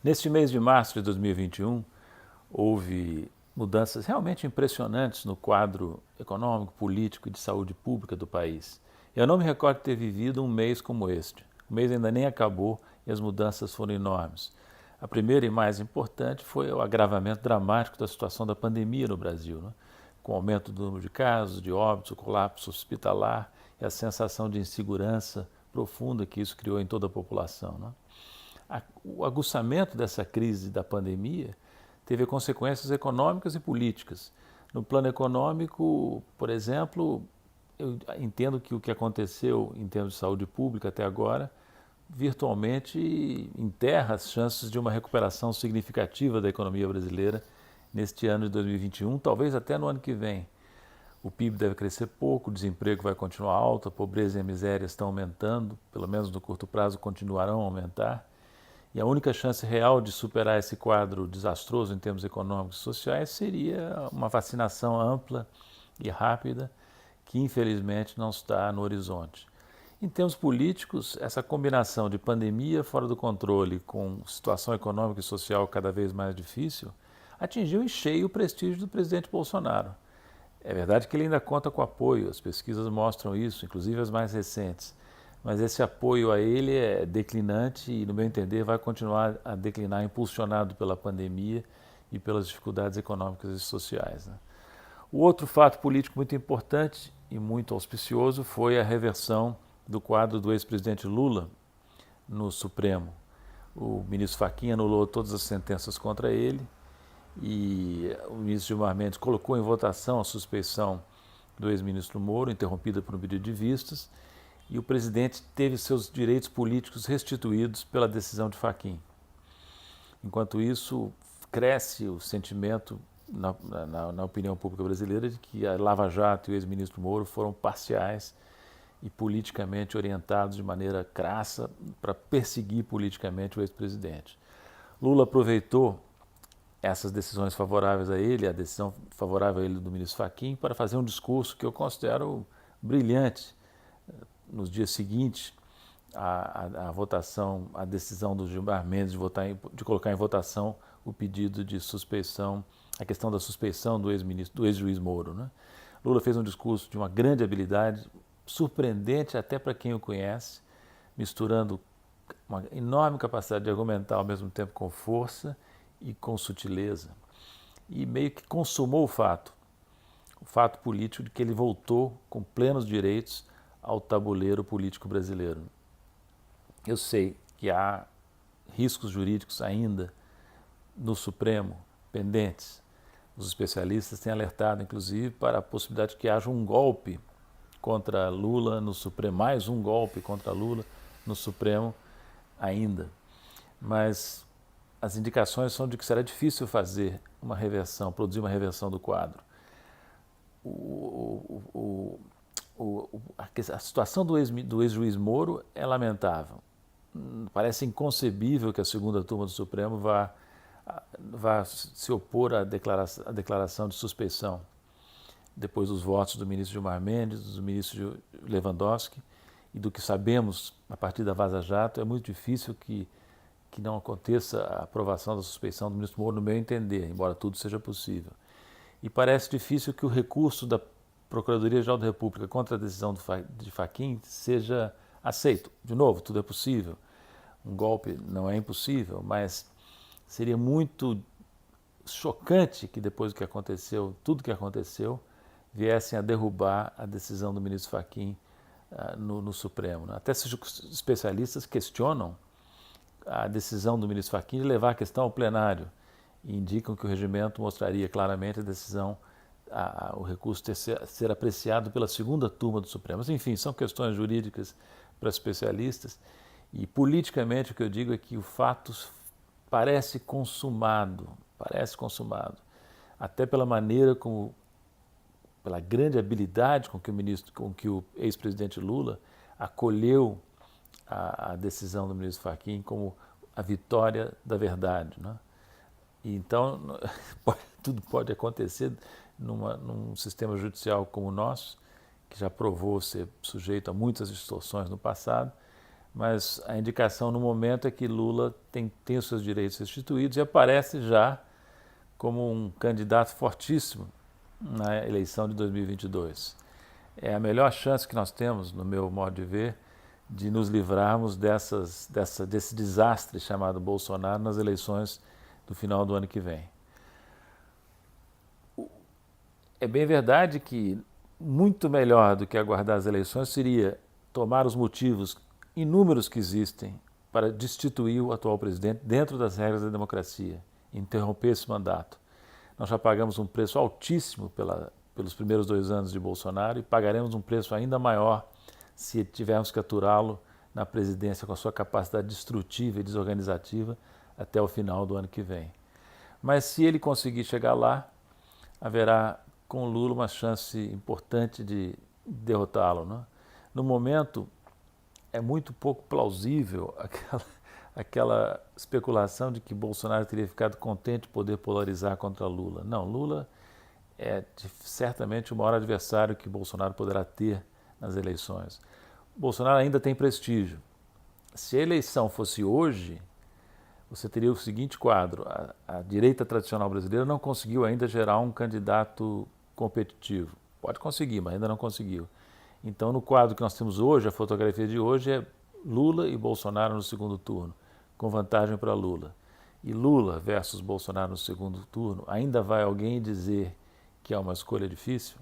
Neste mês de março de 2021, houve mudanças realmente impressionantes no quadro econômico, político e de saúde pública do país. Eu não me recordo de ter vivido um mês como este. O mês ainda nem acabou e as mudanças foram enormes. A primeira e mais importante foi o agravamento dramático da situação da pandemia no Brasil, né? Com o aumento do número de casos, de óbitos, o colapso hospitalar e a sensação de insegurança profunda que isso criou em toda a população, né? O aguçamento dessa crise da pandemia teve consequências econômicas e políticas. No plano econômico, por exemplo, eu entendo que o que aconteceu em termos de saúde pública até agora virtualmente enterra as chances de uma recuperação significativa da economia brasileira neste ano de 2021, talvez até no ano que vem. O PIB deve crescer pouco, o desemprego vai continuar alto, a pobreza e a miséria estão aumentando, pelo menos no curto prazo continuarão a aumentar. E a única chance real de superar esse quadro desastroso em termos econômicos e sociais seria uma vacinação ampla e rápida, que infelizmente não está no horizonte. Em termos políticos, essa combinação de pandemia fora do controle com situação econômica e social cada vez mais difícil atingiu em cheio o prestígio do presidente Bolsonaro. É verdade que ele ainda conta com apoio, as pesquisas mostram isso, inclusive as mais recentes. Mas esse apoio a ele é declinante e, no meu entender, vai continuar a declinar, impulsionado pela pandemia e pelas dificuldades econômicas e sociais, né? O outro fato político muito importante e muito auspicioso foi a reversão do quadro do ex-presidente Lula no Supremo. O ministro Fachin anulou todas as sentenças contra ele e o ministro Gilmar Mendes colocou em votação a suspeição do ex-ministro Moro, interrompida por um pedido de vistas, e o presidente teve seus direitos políticos restituídos pela decisão de Fachin. Enquanto isso, cresce o sentimento na opinião pública brasileira de que a Lava Jato e o ex-ministro Moro foram parciais e politicamente orientados de maneira crassa para perseguir politicamente o ex-presidente. Lula aproveitou essas decisões favoráveis a ele, a decisão favorável a ele do ministro Fachin, para fazer um discurso que eu considero brilhante. Nos dias seguintes à votação, à decisão do Gilmar Mendes de colocar em votação o pedido de suspeição, a questão da suspeição do ex-juiz Moro, né? Lula fez um discurso de uma grande habilidade, surpreendente até para quem o conhece, misturando uma enorme capacidade de argumentar ao mesmo tempo com força e com sutileza. E meio que consumou o fato político de que ele voltou com plenos direitos ao tabuleiro político brasileiro. Eu sei que há riscos jurídicos ainda no Supremo pendentes. Os especialistas têm alertado, inclusive, para a possibilidade de que haja um golpe contra Lula no Supremo, mais um golpe contra Lula no Supremo ainda. Mas as indicações são de que será difícil fazer uma reversão, produzir uma reversão do quadro. A situação do ex-juiz Moro é lamentável. Parece inconcebível que a segunda turma do Supremo vá se opor à declaração de suspeição, depois dos votos do ministro Gilmar Mendes, do ministro Lewandowski, e do que sabemos a partir da Vaza Jato, é muito difícil que não aconteça a aprovação da suspeição do ministro Moro, no meu entender, embora tudo seja possível. E parece difícil que o recurso da Procuradoria-Geral da República contra a decisão de Fachin seja aceito. De novo, tudo é possível. Um golpe não é impossível, mas seria muito chocante que depois do que aconteceu, tudo que aconteceu, viessem a derrubar a decisão do ministro Fachin no Supremo, né? Até esses especialistas questionam a decisão do ministro Fachin de levar a questão ao plenário e indicam que o regimento mostraria claramente a decisão, o recurso ser apreciado pela segunda turma do Supremo. Mas, enfim, são questões jurídicas para especialistas e politicamente o que eu digo é que o fato parece consumado, até pela maneira como, pela grande habilidade com que o ex-presidente Lula acolheu a decisão do ministro Fachin como a vitória da verdade, né? E então, tudo pode acontecer num sistema judicial como o nosso, que já provou ser sujeito a muitas distorções no passado, mas a indicação no momento é que Lula tem os seus direitos restituídos e aparece já como um candidato fortíssimo na eleição de 2022. É a melhor chance que nós temos, no meu modo de ver, de nos livrarmos desse desastre chamado Bolsonaro nas eleições do final do ano que vem. É bem verdade que muito melhor do que aguardar as eleições seria tomar os motivos inúmeros que existem para destituir o atual presidente dentro das regras da democracia, interromper esse mandato. Nós já pagamos um preço altíssimo pelos primeiros 2 anos de Bolsonaro e pagaremos um preço ainda maior se tivermos que aturá-lo na presidência com a sua capacidade destrutiva e desorganizativa até o final do ano que vem. Mas se ele conseguir chegar lá, haverá com o Lula uma chance importante de derrotá-lo, né? No momento, é muito pouco plausível aquela especulação de que Bolsonaro teria ficado contente de poder polarizar contra Lula. Não, Lula é certamente o maior adversário que Bolsonaro poderá ter nas eleições. Bolsonaro ainda tem prestígio. Se a eleição fosse hoje, você teria o seguinte quadro: a direita tradicional brasileira não conseguiu ainda gerar um candidato competitivo. Pode conseguir, mas ainda não conseguiu. Então, no quadro que nós temos hoje, a fotografia de hoje é Lula e Bolsonaro no segundo turno, com vantagem para Lula. E Lula versus Bolsonaro no segundo turno, ainda vai alguém dizer que é uma escolha difícil?